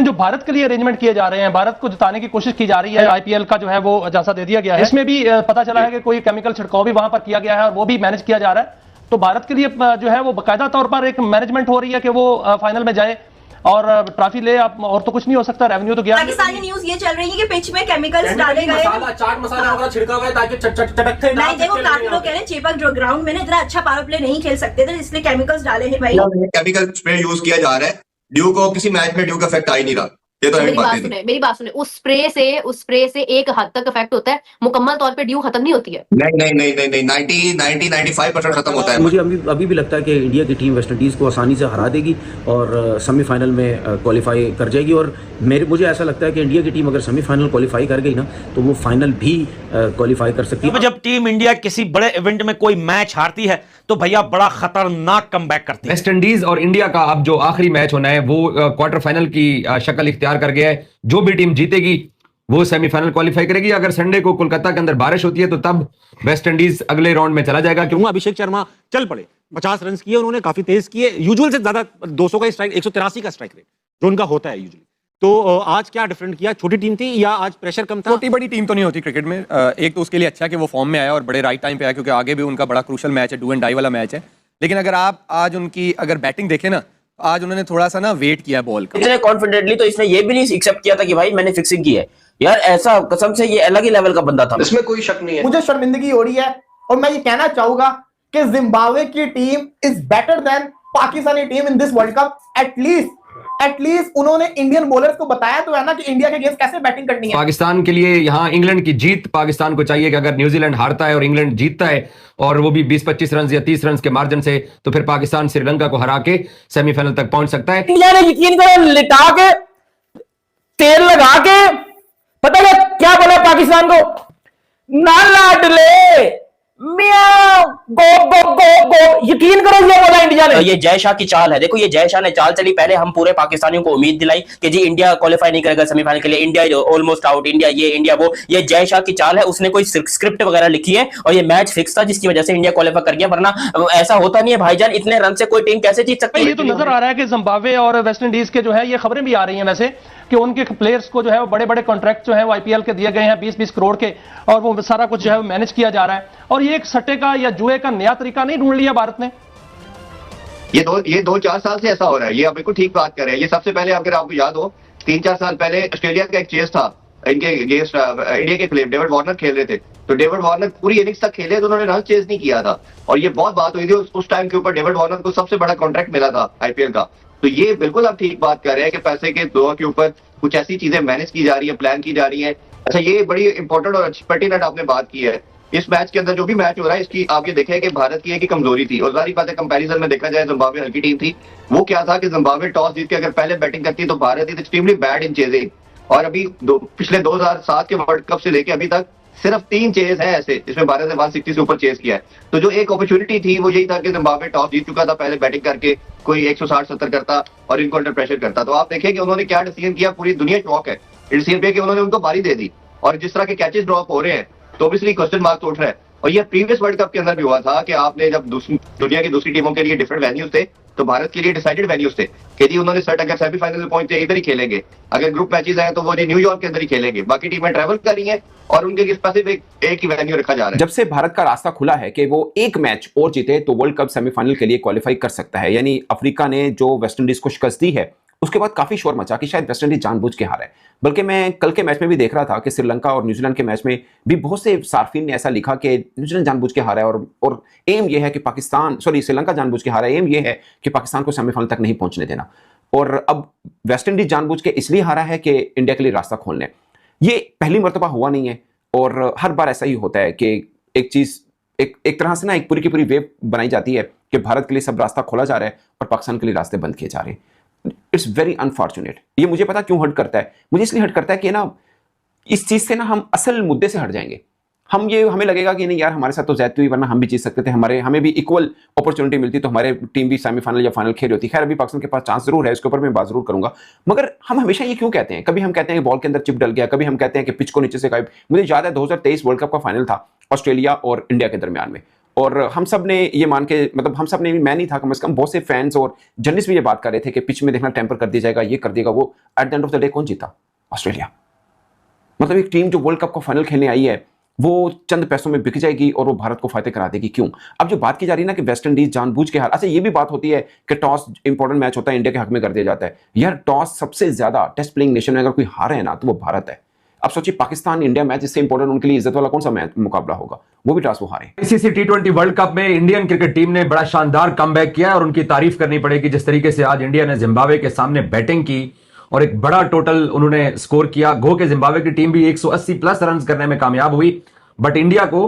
जो भारत के लिए अरेंजमेंट किए जा रहे हैं, भारत को जिताने की कोशिश की जा रही है, आईपीएल का जो है वो जायजा दे दिया गया है, इसमें भी पता चला है कि कोई केमिकल छिड़काव भी वहां पर किया गया है और वो भी मैनेज किया जा रहा है। तो भारत के लिए जो है वो बाकायदा तौर पर एक मैनेजमेंट हो रही है कि वो फाइनल में जाए और ट्रॉफी ले। आप और तो कुछ नहीं हो सकता, रेवेन्यू तो गया। पाकिस्तानी न्यूज ये चल रही है कि पिच में केमिकल्स डाले गए, चाट मसाला वगैरह छिड़का गया ताकि चटकते ना। नहीं, देखो काफी लोग कह रहे हैं चेपक जो ग्राउंड में ना इतना अच्छा पावर प्ले नहीं खेल सकते थे, इसलिए केमिकल्स डाले हैं भाई। केमिकल स्प्रे यूज किया जा रहा है, ड्यू को किसी मैच में ड्यू का इफेक्ट आ ही नहीं रहा। ये तो मेरी बात सुने, उस स्प्रे से एक हद तक इफेक्ट होता है, मुकम्मल तौर पे ड्यू खत्म नहीं होती है। नहीं 90-95% खत्म होता है। मुझे अभी भी लगता है कि इंडिया की टीम वेस्ट इंडीज को आसानी से हरा देगी और सेमीफाइनल में क्वालिफाई कर जाएगी। और मुझे ऐसा लगता है कि इंडिया की टीम अगर सेमीफाइनल क्वालिफाई कर गई ना तो वो फाइनल भी क्वालिफाई कर सकती है। जब टीम इंडिया किसी बड़े इवेंट में कोई मैच हारती है तो भैया बड़ा खतरनाक कमबैक करती है। वेस्ट इंडीज और इंडिया का अब जो आखिरी मैच होना है वो क्वार्टर फाइनल की शक्ल इख्तियार कर गया है। जो भी टीम जीतेगी वो सेमीफाइनल क्वालिफाई करेगी। अगर संडे को कोलकाता के अंदर बारिश होती है तो तब वेस्ट इंडीज अगले राउंड में चला जाएगा। क्यों अभिषेक शर्मा चल पड़े, 50 रन किए उन्होंने, काफी तेज किए, यूजुअल से ज्यादा 200 का स्ट्राइक, 183 का स्ट्राइक रेट जो उनका होता है यूजुअली। तो आज क्या डिफरेंट किया? छोटी टीम थी या आज प्रेशर कम था? छोटी बड़ी टीम तो नहीं होती क्रिकेट में। एक तो उसके लिए अच्छा है कि वो फॉर्म में आया और बड़े राइट टाइम पे आया, क्योंकि आगे भी उनका बड़ा क्रूशल मैच है, डू एंड डाई वाला मैच है। लेकिन अगर आप आज उनकी अगर बैटिंग देखें ना, आज उन्होंने थोड़ा सा ना वेट किया बॉल का इतने कॉन्फिडेंटली, तो इसने ये भी नहीं एक्सेप्ट किया था कि भाई मैंने फिक्सिंग की है। यार ऐसा कसम से ये अलग ही लेवल का बंदा था, इसमें कोई शक नहीं है। मुझे शर्मिंदगी हो रही है और मैं ये कहना चाहूंगा कि जिम्बाब्वे की team is better than Pakistani team in this world cup. At least उन्होंने इंडियन बॉलर्स को बताया तो है ना कि इंडिया के अगेंस्ट कैसे बैटिंग करनी है। पाकिस्तान के लिए यहाँ इंग्लैंड की जीत पाकिस्तान को चाहिए कि अगर न्यूजीलैंड हारता है और इंग्लैंड जीतता है और वो भी 20-25 रन या 30 रन के मार्जिन से, तो फिर पाकिस्तान श्रीलंका को हरा के सेमीफाइनल तक पहुंच सकता है। इंडिया ने यकीन करो लिटा के तेल लगा के पता है क्या बोला पाकिस्तान को, ना लाडले मियां गो गो गो गो, यकीन करो ये बोला इंडिया ने। ये जय शाह की चाल है। देखो ये जय शाह ने चाल चली, पहले हम पूरे पाकिस्तानियों को उम्मीद दिलाई कि जी इंडिया क्वालिफाई नहीं करेगा सेमीफाइनल के लिए, इंडिया ऑलमोस्ट आउट, इंडिया ये इंडिया वो। ये जय शाह की चाल है, उसने कोई स्क्रिप्ट वगैरह लिखी है और ये मैच फिक्स था जिसकी वजह से इंडिया क्वालिफाई कर गया, वरना ऐसा होता नहीं है भाईजान। इतने रन से कोई टीम कैसे जीत सकती है? ये तो नजर आ रहा है कि जिम्बाब्वे और वेस्ट इंडीज के जो है ये खबरें भी आ रही हैं वैसे कि उनके प्लेयर्स को जो है वो बड़े बड़े कॉन्ट्रैक्ट जो है वो आईपीएल के दिए गए हैं 20-20 करोड़ के, और वो सारा कुछ जो है मैनेज किया जा रहा है। और ये एक सट्टे का या जुए का नया तरीका नहीं ढूंढ लिया भारत ने। ये 2-4 साल से ऐसा हो रहा है। ये आप बिल्कुल ठीक बात कर रहे हैं। ये सबसे पहले अगर आपको याद हो 3-4 साल पहले ऑस्ट्रेलिया का एक चेस था इनके अगेंस्ट, इंडिया के खिलाफ डेविड वार्नर खेल रहे थे, तो डेविड वार्नर पूरी इनिंग्स तक खेले तो उन्होंने रन चेज नहीं किया था और ये बहुत बात हुई थी उस टाइम के ऊपर। डेविड वार्नर को सबसे बड़ा कॉन्ट्रैक्ट मिला था आईपीएल का। तो ये बिल्कुल आप ठीक बात कर रहे हैं कि पैसे के दौर के ऊपर कुछ ऐसी चीजें मैनेज की जा रही है, प्लान की जा रही है। अच्छा, ये बड़ी इंपॉर्टेंट और पर्टिनेंट आपने बात की है। इस मैच के अंदर जो भी मैच हो रहा है इसकी आप ये देखें कि भारत की एक ही कमजोरी थी, और सारी बातें कंपैरिजन में देखा जाए जिम्बाब्वे हल्की टीम थी। वो क्या था कि जिम्बाब्वे टॉस जीत के अगर पहले बैटिंग करती तो Bharat is extremely bad in chasing, और अभी पिछले 2007 के वर्ल्ड कप से लेके अभी तक सिर्फ 3 चेज है ऐसे जिसमें भारत ने 160 से ऊपर चेज किया है। तो जो एक अपॉर्चुनिटी थी वो यही था कि जिम्बाब्वे टॉस जीत चुका था, पहले बैटिंग करके कोई 160-70 करता और इनको अंडर प्रेशर करता। तो आप देखें कि उन्होंने क्या डिसीजन किया, पूरी दुनिया शॉक है डिसीजन पे कि उन्होंने उनको बारी दे दी, और जिस तरह के कैचेस ड्रॉप हो रहे हैं तो ऑब्वियसली क्वेश्चन मार्क उठ रहा है। और ये प्रीवियस वर्ल्ड कप के अंदर भी हुआ था कि आपने जब दुनिया की दूसरी टीमों के लिए डिफरेंट वेन्यूज थे तो भारत के लिए डिसाइडेड वेन्यूज थे कि जी उन्होंने सेट अगर सेमीफाइनल में पहुंचे इधर ही खेलेंगे, अगर ग्रुप मैचेस आए तो वो जी न्यूयॉर्क के अंदर ही खेलेंगे, बाकी टीमें ट्रैवल कर रही हैं और उनके स्पेसिफिक एक ही वेन्यू रखा जा रहा है। जब से भारत का रास्ता खुला है कि वो एक मैच और जीते तो वर्ल्ड कप सेमीफाइनल के लिए क्वालिफाई कर सकता है, यानी अफ्रीका ने जो वेस्ट इंडीज को शिकस्त दी है उसके बाद काफी शोर मचा कि शायद वेस्ट इंडीज जानबूझ के हारा है। बल्कि मैं कल के मैच में भी देख रहा था कि श्रीलंका और न्यूजीलैंड के मैच में भी बहुत से सार्फिन ने ऐसा लिखा कि न्यूजीलैंड जानबूझ के हारा है और एम ये है कि श्रीलंका जानबूझ के हारा है, एम ये है कि पाकिस्तान को सेमीफाइनल तक नहीं पहुंचने देना। और अब वेस्ट इंडीज जानबूझ के इसलिए हारा है कि इंडिया के लिए रास्ता खोलने। ये पहली मर्तबा हुआ नहीं है और हर बार ऐसा ही होता है कि एक चीज एक तरह से ना एक पूरी की पूरी वेव बनाई जाती है कि भारत के लिए सब रास्ता खोला जा रहा है और पाकिस्तान के लिए रास्ते बंद किए जा रहे हैं। It's very unfortunate. ये मुझे पता क्यों हर्ट करता है, मुझे इसलिए हर्ट करता है कि ना इस चीज से ना हम असल मुद्दे से हट जाएंगे। हमें लगेगा कि नहीं यार हमारे साथ तो ज्यादती हुई, वरना हम भी जीत सकते थे, हमें भी इक्वल अपॉर्चुनिटी मिलती तो हमारे टीम भी सेमीफाइनल या फाइनल खेल होती। खैर अभी पाकिस्तान के पास चांस जरूर है, इसके ऊपर मैं बात जरूर करूंगा, मगर हम हमेशा ये क्यों कहते हैं, कभी हम कहते हैं कि बॉल के अंदर चिप डल गया, कभी हम कहते हैं कि पिच को नीचे से गायब। मुझे याद है 2023 वर्ल्ड कप का फाइनल था ऑस्ट्रेलिया और इंडिया के दरमियान में, और हम सब ने ये मान के, मतलब हम सब ने, मैं नहीं था कम से कम, बहुत से फैंस और जर्नलिस्ट भी ये बात कर रहे थे कि पिच में देखना टेम्पर कर दिया जाएगा, ये कर देगा वो। At the end of the day कौन जीता? ऑस्ट्रेलिया। मतलब एक टीम जो वर्ल्ड कप का फाइनल खेलने आई है वो चंद पैसों में बिक जाएगी और वो भारत को फायदे करा देगी। क्यों? अब जो बात की जा रही है ना कि वेस्ट इंडीज जानबूझ के हार, अच्छा ये भी बात होती है कि टॉस इंपॉर्टेंट मैच होता है, इंडिया के हक में कर दिया जाता है। यार टॉस सबसे ज्यादा टेस्ट प्लेइंग नेशन में अगर कोई हारे है ना तो वो भारत है। अब सोचिए पाकिस्तान इंडिया मैच इससे इंपॉर्टेंट उनके लिए इज्जत वाला कौन सा मैच मुकाबला होगा, वो भी टॉस वो हारे। आईसीसी टी20 वर्ल्ड कप में इंडियन क्रिकेट टीम ने बड़ा शानदार कमबैक किया और उनकी तारीफ करनी पड़ेगी जिस तरीके से आज इंडिया ने जिम्बाब्वे के सामने बैटिंग की और एक बड़ा टोटल उन्होंने स्कोर किया। गो के जिम्बाब्वे की टीम भी 180 प्लस रन करने में कामयाब हुई, बट इंडिया को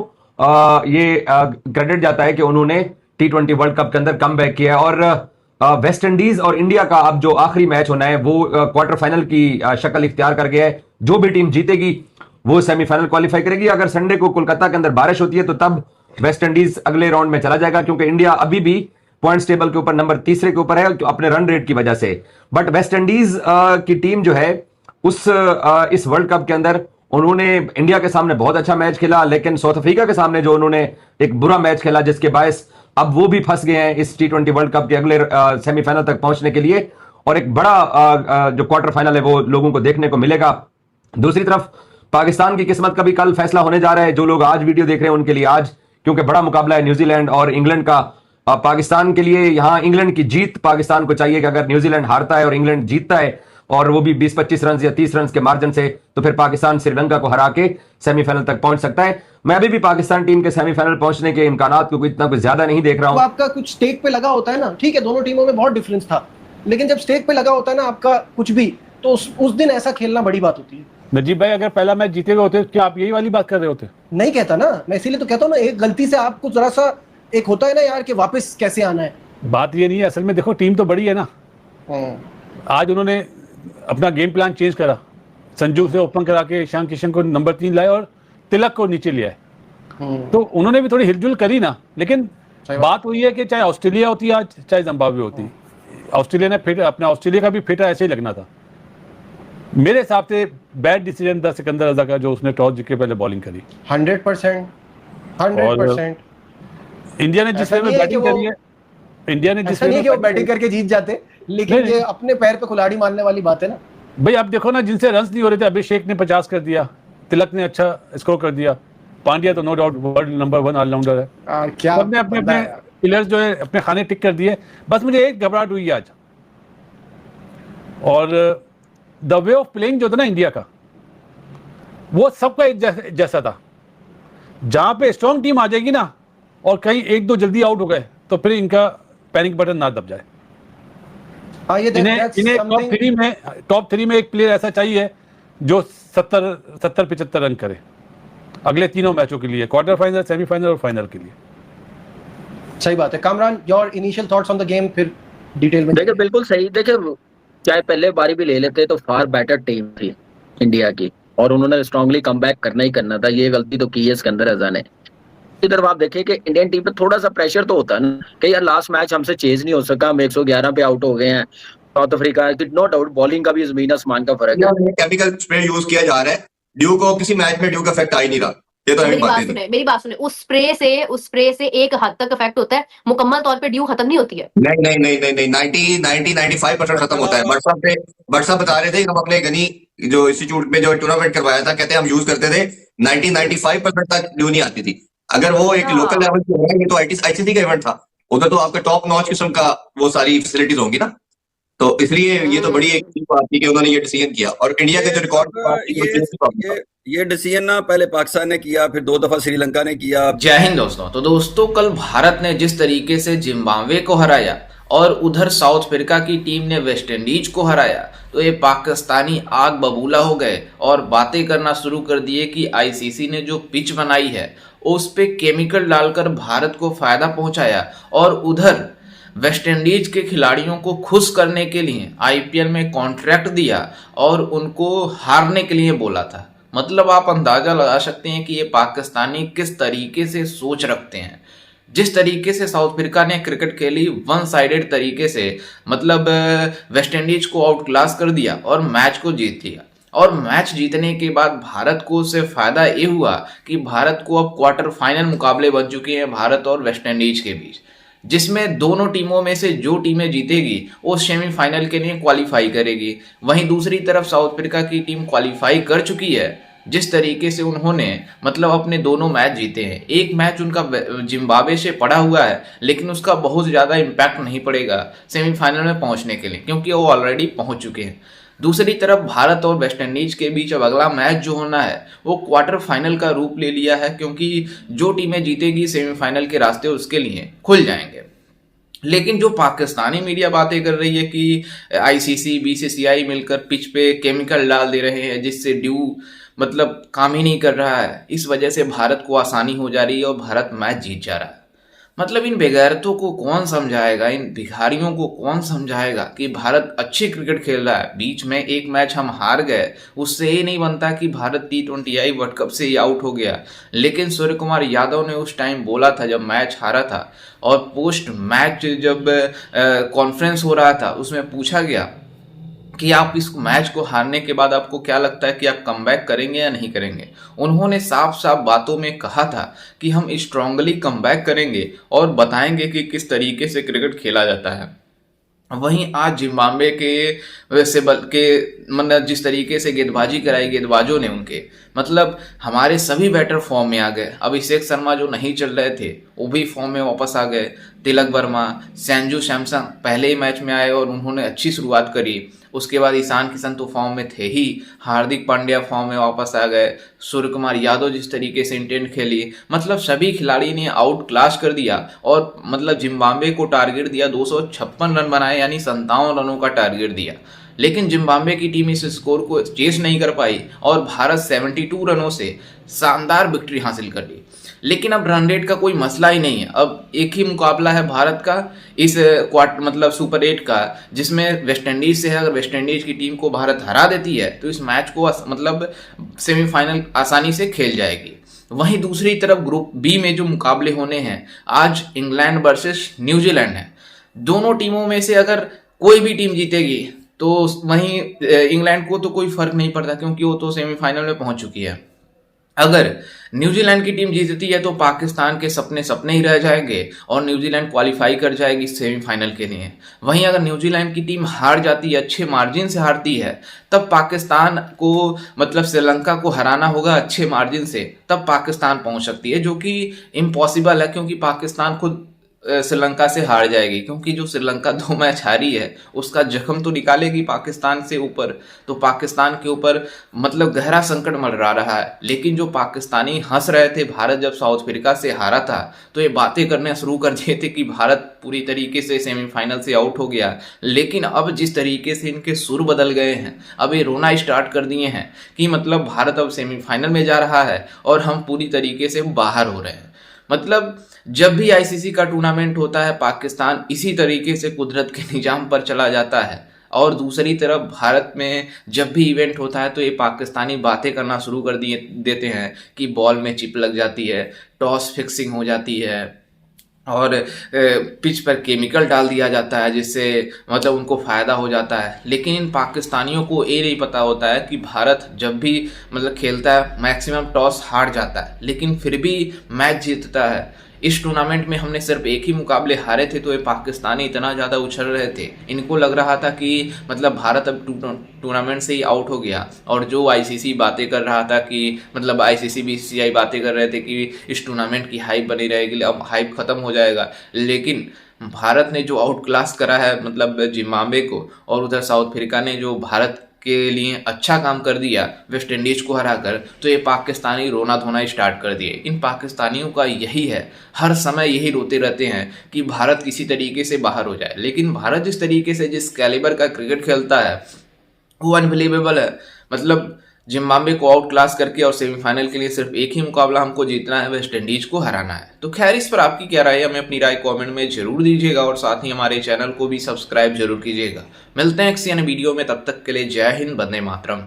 ये क्रेडिट जाता है कि उन्होंने टी20 वर्ल्ड कप के अंदर कमबैक किया। और वेस्ट इंडीज और इंडिया का अब जो आखिरी मैच होना है वो क्वार्टर फाइनल की शक्ल इख्तियार कर गया है। जो भी टीम जीतेगी वो सेमीफाइनल क्वालिफाई करेगी। अगर संडे को कोलकाता के अंदर बारिश होती है तो तब वेस्ट इंडीज अगले राउंड में चला जाएगा, क्योंकि इंडिया अभी भी पॉइंट्स टेबल के ऊपर नंबर 3 के ऊपर है अपने रन रेट की वजह से। बट वेस्ट इंडीज की टीम जो है इस वर्ल्ड कप के अंदर उन्होंने इंडिया के सामने बहुत अच्छा मैच खेला, लेकिन साउथ अफ्रीका के सामने जो उन्होंने एक बुरा मैच खेला जिसके बायस अब वो भी फंस गए हैं इस टी20 वर्ल्ड कप के अगले सेमीफाइनल तक पहुंचने के लिए। और एक बड़ा जो क्वार्टर फाइनल है वो लोगों को देखने को मिलेगा। दूसरी तरफ पाकिस्तान की किस्मत का भी कल फैसला होने जा रहा है। जो लोग आज वीडियो देख रहे हैं उनके लिए आज, क्योंकि बड़ा मुकाबला है न्यूजीलैंड और इंग्लैंड का। पाकिस्तान के लिए यहां इंग्लैंड की जीत पाकिस्तान को चाहिए कि अगर न्यूजीलैंड हारता है और इंग्लैंड जीतता है और वो भी 20-25 रन या 30 रन के मार्जिन से, तो फिर पाकिस्तान श्रीलंका को हरा के सेमीफाइनल तक पहुंच सकता है। मैं अभी भी पाकिस्तान टीम के सेमीफाइनल पहुंचने के इम्कानात को इतना कुछ ज्यादा नहीं देख रहा हूं। आपका कुछ स्टेक पे लगा होता है ना, ठीक है दोनों टीमों में बहुत डिफरेंस था, लेकिन जब स्टेक पे लगा होता है ना आपका कुछ भी, तो उस दिन ऐसा खेलना बड़ी बात होती है। नजीब भाई अगर पहला मैच जीते हुए होते क्या आप यही वाली बात कर रहे होते? नहीं कहता ना मैं, इसीलिए तो कहता हूँ ना, एक गलती से आपको जरा सा एक होता है ना यार कि वापस कैसे आना है। बात ये नहीं है, असल में देखो टीम तो बड़ी है ना। आज उन्होंने अपना गेम प्लान चेंज करा, संजू से ओपन करा के ईशान किशन को नंबर 3 लाए और तिलक को नीचे लिया है। तो उन्होंने भी थोड़ी हिलजुल करी ना, लेकिन बात वही है कि चाहे ऑस्ट्रेलिया होती आज चाहे जिम्बाब्वे होती, ऑस्ट्रेलिया ने फिट अपना ऑस्ट्रेलिया का भी फिट ऐसे ही लगना था। मेरे हिसाब से बैड डिसीजन था सिकंदर रजा का, जो उसने टॉस जीत के पहले बॉलिंग करी। 100% इंडिया ने जिस वे में बैटिंग करी है, इंडिया ने जिस वे में बैटिंग करके जीत जाते, लेकिन ये अपने पैर पे कुल्हाड़ी मारने वाली बात है ना भाई। अब देखो ना, जिनसे रन्स नहीं हो रहे थे, अभिषेक ने 50 कर दिया, तिलक ने अच्छा स्कोर कर दिया, पांड्या तो no doubt world number 1 allrounder है। क्या सबने अपने प्लेयर्स जो है अपने खाने टिक कर दिए। बस मुझे एक घबराहट हुई आज, और द वे ऑफ प्लेइंग जो था ना इंडिया का, वो सबका एक जैसा था। जहां पे स्ट्रॉन्ग टीम आ जाएगी ना और कहीं 1-2 जल्दी आउट हो गए तो फिर इनका पैनिक बटन ना दब जाए। इन्हें टॉप 3 में एक प्लेयर ऐसा चाहिए जो 70-75 रन करे अगले तीनों मैचों के लिए, क्वार्टर फाइनल, सेमीफाइनल और फाइनल के लिए। सही बात है। Kamran, your initial thoughts on the game, फिर डिटेल में। देखिए बिल्कुल सही। देखिए चाहे पहले बारी भी ले लेते तो फार बेटर टीम थी इंडिया की, और उन्होंने स्ट्रांगली कमबैक करना ही करना था। ये गलती तो की है सिकंदर रजा ने। इधर आप देखें कि इंडियन टीम पे थोड़ा सा प्रेशर तो होता है ना कि यार लास्ट मैच हमसे चेज नहीं हो सका, हम 111 पे आउट हो गए हैं। South Africa no doubt bowling का भी जमीन आसमान का फर्क है। केमिकल स्प्रे यूज किया जा रहा है, ड्यू को किसी मैच में ड्यू का इफेक्ट आ ही नहीं रहा। ये तो मेरी बात सुने, उस स्प्रे से एक हद तक इफेक्ट होता है, मुकम्मल तौर पे ड्यू खत्म नहीं होती है। नहीं 90-95% खत्म होता है। बट साहब बता रहे थे हम अपने गनी जो इंस्टीट्यूट में जो टूर्नामेंट करवाया था, कहते हैं हम यूज करते थे 90-95% तक ड्यू नहीं आती थी। अगर वो एक लोकल लेवल पे है, ये तो आईसीसी का इवेंट था, उधर तो आपका टॉप नॉच किस्म का वो सारी फैसिलिटीज होंगी ना, तो इसलिए ये तो बड़ी एक बात थी कि उन्होंने ये डिसीजन किया। और इंडिया के जो रिकॉर्ड ये डिसीजन ना पहले पाकिस्तान ने किया, फिर 2 दफा श्रीलंका ने किया। जय हिंद दोस्तों। तो दोस्तों कल भारत ने जिस तरीके से जिम्बाब्वे को हराया और उधर साउथ अफ्रीका की टीम ने वेस्ट इंडीज को हराया, तो ये पाकिस्तानी आग बबूला हो गए और बातें करना शुरू कर दिए कि आईसीसी ने जो पिच बनाई है उस पे केमिकल डालकर भारत को फायदा पहुंचाया, और उधर वेस्ट इंडीज के खिलाड़ियों को खुश करने के लिए आईपीएल में कॉन्ट्रैक्ट दिया और उनको हारने के लिए बोला था। मतलब आप अंदाजा लगा सकते हैं कि ये पाकिस्तानी किस तरीके से सोच रखते हैं। जिस तरीके से साउथ अफ्रीका ने क्रिकेट खेली वन साइडेड तरीके से, मतलब वेस्ट इंडीज को आउट क्लास कर दिया और मैच को जीत लिया, और मैच जीतने के बाद भारत को उससे फायदा ये हुआ कि भारत को अब क्वार्टर फाइनल मुकाबले बन चुके हैं भारत और वेस्ट इंडीज के बीच, जिसमें दोनों टीमों में से जो टीमें जीतेगी वो सेमीफाइनल के लिए क्वालिफाई करेगी। वहीं दूसरी तरफ साउथ अफ्रीका की टीम क्वालिफाई कर चुकी है। जिस तरीके से उन्होंने मतलब अपने दोनों मैच जीते हैं, एक मैच उनका जिम्बाब्वे से पड़ा हुआ है लेकिन उसका बहुत ज़्यादा इम्पैक्ट नहीं पड़ेगा सेमीफाइनल में पहुंचने के लिए, क्योंकि वो ऑलरेडी पहुंच चुके हैं। दूसरी तरफ भारत और वेस्ट इंडीज के बीच अब अगला मैच जो होना है वो क्वार्टर फाइनल का रूप ले लिया है, क्योंकि जो टीमें जीतेगी सेमीफाइनल के रास्ते उसके लिए खुल जाएंगे। लेकिन जो पाकिस्तानी मीडिया बातें कर रही है कि आईसीसी बीसीसीआई मिलकर पिच पे केमिकल डाल दे रहे हैं जिससे ड्यू मतलब काम ही नहीं कर रहा है, इस वजह से भारत को आसानी हो जा रही है और भारत मैच जीत जा रहा है। मतलब इन बेगैरतों को कौन समझाएगा, इन भिखारियों को कौन समझाएगा कि भारत अच्छी क्रिकेट खेल रहा है। बीच में एक मैच हम हार गए, उससे ये नहीं बनता कि भारत T20I वर्ल्ड कप से ही आउट हो गया। लेकिन सूर्य कुमार यादव ने उस टाइम बोला था जब मैच हारा था, और पोस्ट मैच जब कॉन्फ्रेंस हो रहा था उसमें पूछा गया कि आप इस मैच को हारने के बाद आपको क्या लगता है कि आप कमबैक करेंगे या नहीं करेंगे। उन्होंने साफ साफ बातों में कहा था कि हम स्ट्रांगली कमबैक करेंगे और बताएंगे कि किस तरीके से क्रिकेट खेला जाता है। वहीं आज जिम्बाब्वे के मतलब जिस तरीके से गेंदबाजी कराई गेंदबाजों ने उनके, मतलब हमारे सभी बैटर फॉर्म में आ गए। अभिषेक शर्मा जो नहीं चल रहे थे वो भी फॉर्म में वापस आ गए। तिलक वर्मा, संजू सैमसन पहले ही मैच में आए और उन्होंने अच्छी शुरुआत करी। उसके बाद ईशान किशन तो फॉर्म में थे ही, हार्दिक पांड्या फॉर्म में वापस आ गए। सूर्य कुमार यादव जिस तरीके से इंटेंट खेली, मतलब सभी खिलाड़ी ने आउट क्लास कर दिया और मतलब जिम्बाब्वे को टारगेट दिया 256 रन बनाए, यानी 57 रनों का टारगेट दिया। लेकिन जिम्बाब्वे की टीम इस स्कोर को चेस नहीं कर पाई और भारत 72 रनों से शानदार विक्ट्री हासिल कर ली। लेकिन अब रन रेट का कोई मसला ही नहीं है। अब एक ही मुकाबला है भारत का इस मतलब सुपर 8 का, जिसमें वेस्ट इंडीज से है। अगर वेस्ट इंडीज की टीम को भारत हरा देती है तो इस मैच को मतलब सेमीफाइनल आसानी से खेल जाएगी। वहीं दूसरी तरफ ग्रुप बी में जो मुकाबले होने हैं, आज इंग्लैंड वर्सेस न्यूजीलैंड है। दोनों टीमों में से अगर कोई भी टीम जीतेगी तो वहीं इंग्लैंड को तो कोई फर्क नहीं पड़ता, क्योंकि वो तो सेमीफाइनल में पहुंच चुकी है। अगर न्यूजीलैंड की टीम जीतती है तो पाकिस्तान के सपने सपने ही रह जाएंगे और न्यूजीलैंड क्वालिफाई कर जाएगी सेमीफाइनल के लिए। वहीं अगर न्यूजीलैंड की टीम हार जाती है, अच्छे मार्जिन से हारती है, तब पाकिस्तान को मतलब श्रीलंका को हराना होगा अच्छे मार्जिन से, तब पाकिस्तान पहुंच सकती है, जो कि इम्पॉसिबल है क्योंकि पाकिस्तान खुद श्रीलंका से हार जाएगी। क्योंकि जो श्रीलंका 2 मैच हारी है उसका जख्म तो निकालेगी पाकिस्तान से ऊपर, तो पाकिस्तान के ऊपर मतलब गहरा संकट मंडरा रहा है। लेकिन जो पाकिस्तानी हंस रहे थे भारत जब साउथ अफ्रीका से हारा था, तो ये बातें करने शुरू कर दिए थे कि भारत पूरी तरीके से सेमीफाइनल से आउट हो गया। लेकिन अब जिस तरीके से इनके सुर बदल गए हैं, अब ये रोना स्टार्ट कर दिए हैं कि मतलब भारत अब सेमीफाइनल में जा रहा है और हम पूरी तरीके से बाहर हो रहे हैं। मतलब जब भी आईसीसी का टूर्नामेंट होता है पाकिस्तान इसी तरीके से कुदरत के निजाम पर चला जाता है, और दूसरी तरफ भारत में जब भी इवेंट होता है तो ये पाकिस्तानी बातें करना शुरू कर देते हैं कि बॉल में चिप लग जाती है, टॉस फिक्सिंग हो जाती है और पिच पर केमिकल डाल दिया जाता है जिससे मतलब उनको फ़ायदा हो जाता है। लेकिन इन पाकिस्तानियों को ये नहीं पता होता है कि भारत जब भी मतलब खेलता है मैक्सिमम टॉस हार जाता है लेकिन फिर भी मैच जीतता है। इस टूर्नामेंट में हमने सिर्फ एक ही मुकाबले हारे थे तो ये पाकिस्तानी इतना ज़्यादा उछल रहे थे, इनको लग रहा था कि मतलब भारत अब टूर्नामेंट से ही आउट हो गया। और जो आईसीसी बातें कर रहा था कि मतलब आईसीसी बीसीसीआई बातें कर रहे थे कि इस टूर्नामेंट की हाइप बनी रहेगी, अब हाइप ख़त्म हो जाएगा। लेकिन भारत ने जो आउट क्लास करा है मतलब जिम्बाब्वे को, और उधर साउथ अफ्रीका ने जो भारत के लिए अच्छा काम कर दिया वेस्ट इंडीज को हराकर, तो ये पाकिस्तानी रोना धोना स्टार्ट कर दिए। इन पाकिस्तानियों का यही है, हर समय यही रोते रहते हैं कि भारत किसी तरीके से बाहर हो जाए। लेकिन भारत जिस तरीके से जिस कैलिबर का क्रिकेट खेलता है वो अनबिलीवेबल है। मतलब जिम्बाब्वे को आउट क्लास करके और सेमीफाइनल के लिए सिर्फ एक ही मुकाबला हमको जीतना है, वेस्ट इंडीज को हराना है। तो खैर इस पर आपकी क्या राय है, हमें अपनी राय कमेंट में जरूर दीजिएगा और साथ ही हमारे चैनल को भी सब्सक्राइब जरूर कीजिएगा। मिलते हैं किसी अन्य वीडियो में, तब तक के लिए जय हिंद, वंदे मातरम।